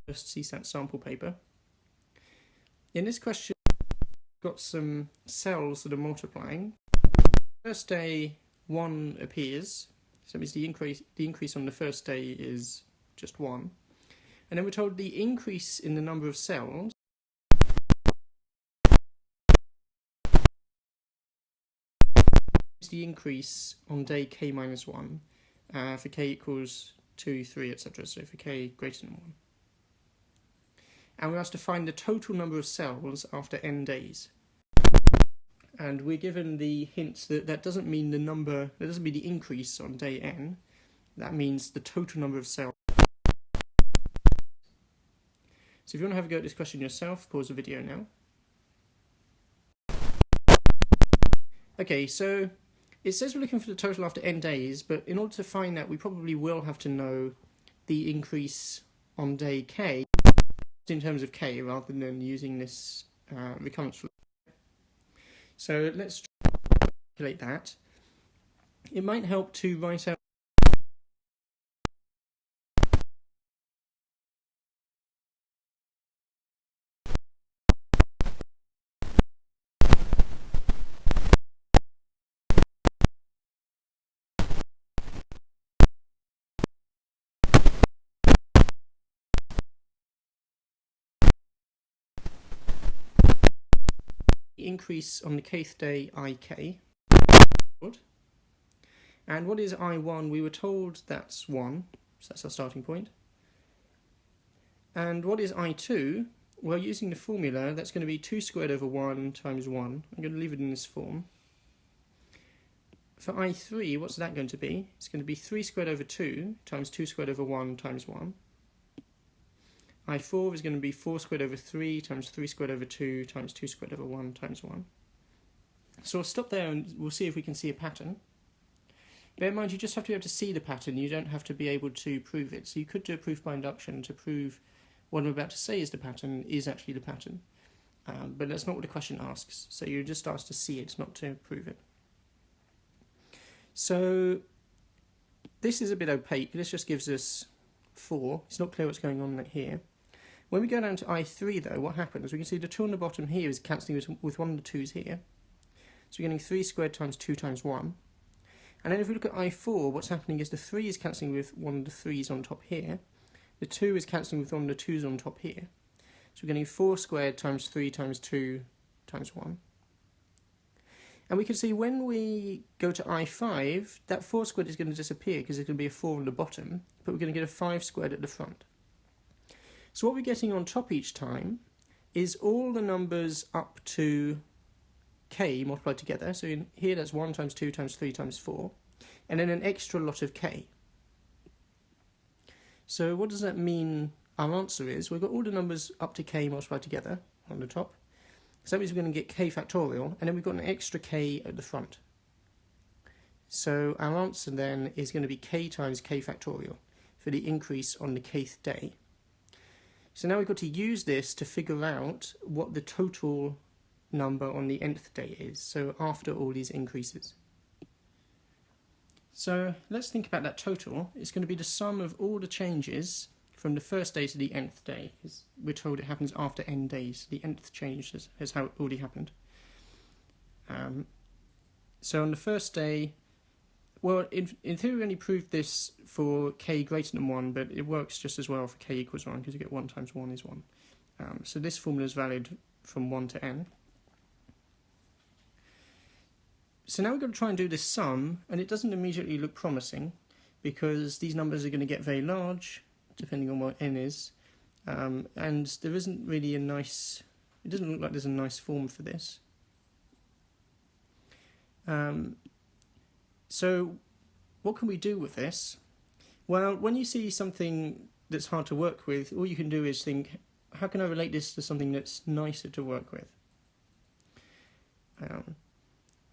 First CSAT sample paper. In this question, we've got some cells that are multiplying. First day 1 appears, so that means the increase on the first day is just 1. And then we're told the increase in the number of cells is the increase on day k minus 1 for k equals 2, 3, etc. So for k greater than 1. And we're asked to find the total number of cells after n days. And we're given the hints that that doesn't mean the number, that doesn't mean the increase on day n, that means the total number of cells. So if you want to have a go at this question yourself, pause the video now. Okay, so it says we're looking for the total after n days, but in order to find that, we probably will have to know the increase on day k in terms of k rather than using this recurrence flow. So let's calculate that. It might help to write out increase on the kth day ik. And what is I1? We were told that's 1, so that's our starting point. And what is I2? Well, using the formula, that's going to be 2 squared over 1 times 1. I'm going to leave it in this form. For I3, what's that going to be? It's going to be 3 squared over 2 times 2 squared over 1 times 1. I4 is going to be 4 squared over 3 times 3 squared over 2 times 2 squared over 1 times 1. So I'll stop there and we'll see if we can see a pattern. Bear in mind, you just have to be able to see the pattern, you don't have to be able to prove it. So you could do a proof by induction to prove what I'm about to say is the pattern is actually the pattern. But that's not what the question asks. So you're just asked to see it, not to prove it. So this is a bit opaque. This just gives us 4. It's not clear what's going on here. When we go down to I3 though, what happens? We can see the 2 on the bottom here is cancelling with one of the 2's here. So we're getting 3 squared times 2 times 1. And then if we look at I4, what's happening is the 3 is cancelling with one of the 3's on top here. The 2 is cancelling with one of the 2's on top here. So we're getting 4 squared times 3 times 2 times 1. And we can see when we go to I5, that 4 squared is going to disappear because there's going to be a 4 on the bottom, but we're going to get a 5 squared at the front. So what we're getting on top each time is all the numbers up to k multiplied together. So in here that's 1 times 2 times 3 times 4, and then an extra lot of k. So what does that mean our answer is? We've got all the numbers up to k multiplied together on the top. So that means we're going to get k factorial, and then we've got an extra k at the front. So our answer then is going to be k times k factorial for the increase on the kth day. So now we've got to use this to figure out what the total number on the nth day is, so after all these increases. So let's think about that total. It's going to be the sum of all the changes from the first day to the nth day, because we're told it happens after n days. The nth change has already happened. So on the first day, well, in theory we only proved this for k greater than 1, but it works just as well for k equals 1, because you get 1 times 1 is 1. So this formula is valid from 1 to n. So now we've got to try and do this sum, and it doesn't immediately look promising, because these numbers are going to get very large, depending on what n is, and there isn't really a nice, it doesn't look like there's a nice form for this. So what can we do with this? Well, when you see something that's hard to work with, all you can do is think, how can I relate this to something that's nicer to work with?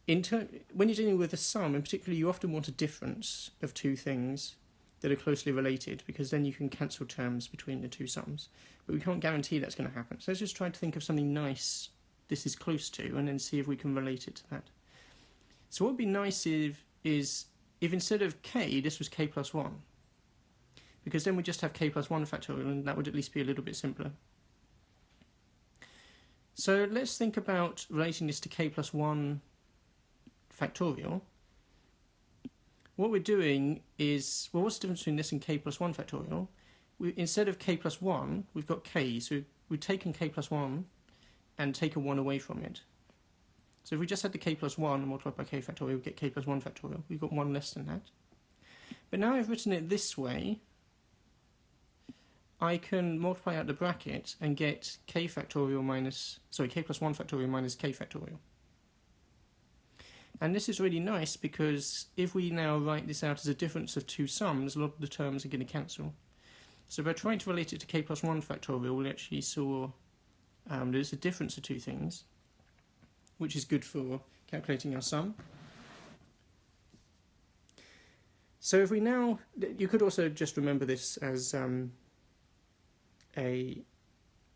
When you're dealing with a sum, in particular, you often want a difference of two things that are closely related, because then you can cancel terms between the two sums. But we can't guarantee that's going to happen. So let's just try to think of something nice this is close to, and then see if we can relate it to that. So what would be nice is if instead of k, this was k plus 1. because then we just have k plus 1 factorial, and that would at least be a little bit simpler. So let's think about relating this to k plus 1 factorial. What we're doing is, well, what's the difference between this and k plus 1 factorial? Instead of k plus 1, we've got k, so we've taken k plus 1 and taken 1 away from it. So if we just had the k plus 1 and multiplied by k factorial, we get k plus 1 factorial. We've got 1 less than that. But now I've written it this way, I can multiply out the bracket and get k factorial minus, sorry, k plus 1 factorial minus k factorial. And this is really nice because if we now write this out as a difference of two sums, a lot of the terms are going to cancel. So by trying to relate it to k plus 1 factorial, we actually saw there's a difference of two things, which is good for calculating our sum. So if we now, you could also just remember this as an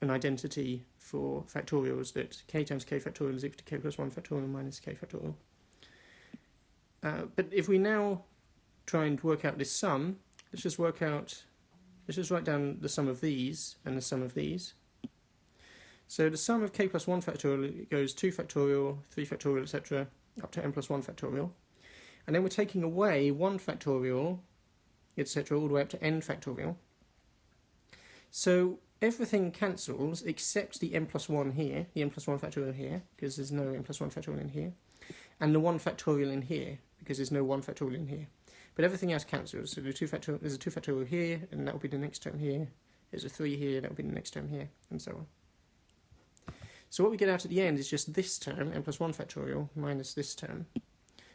identity for factorials, that k times k factorial is equal to k plus 1 factorial minus k factorial. But if we now try and work out this sum, let's just write down the sum of these and the sum of these. So the sum of k plus 1 factorial goes 2 factorial, 3 factorial, etc., up to n plus 1 factorial. And then we're taking away 1 factorial, etc., all the way up to n factorial. So everything cancels except the n plus 1 here, the n plus 1 factorial here, because there's no n plus 1 factorial in here, and the 1 factorial in here, because there's no 1 factorial in here. But everything else cancels. So there's a 2 factorial here, and that will be the next term here. There's a 3 here, that will be the next term here, and so on. So what we get out at the end is just this term, n plus 1 factorial, minus this term.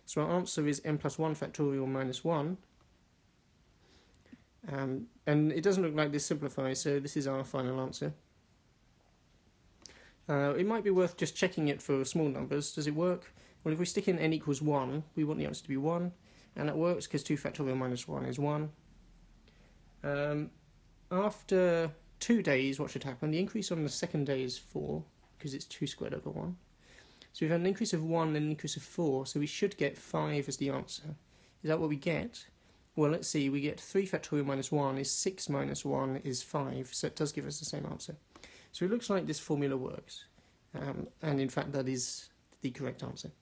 So our answer is n plus 1 factorial minus 1. And it doesn't look like this simplifies, so this is our final answer. It might be worth just checking it for small numbers. Does it work? Well, if we stick in n equals 1, we want the answer to be 1. And that works because 2 factorial minus 1 is 1. After 2 days, what should happen? The increase on the second day is 4, because it's 2 squared over 1. So we've had an increase of 1 and an increase of 4, so we should get 5 as the answer. Is that what we get? Well, let's see, we get 3 factorial minus 1 is 6 minus 1 is 5, so it does give us the same answer. So it looks like this formula works, and in fact that is the correct answer.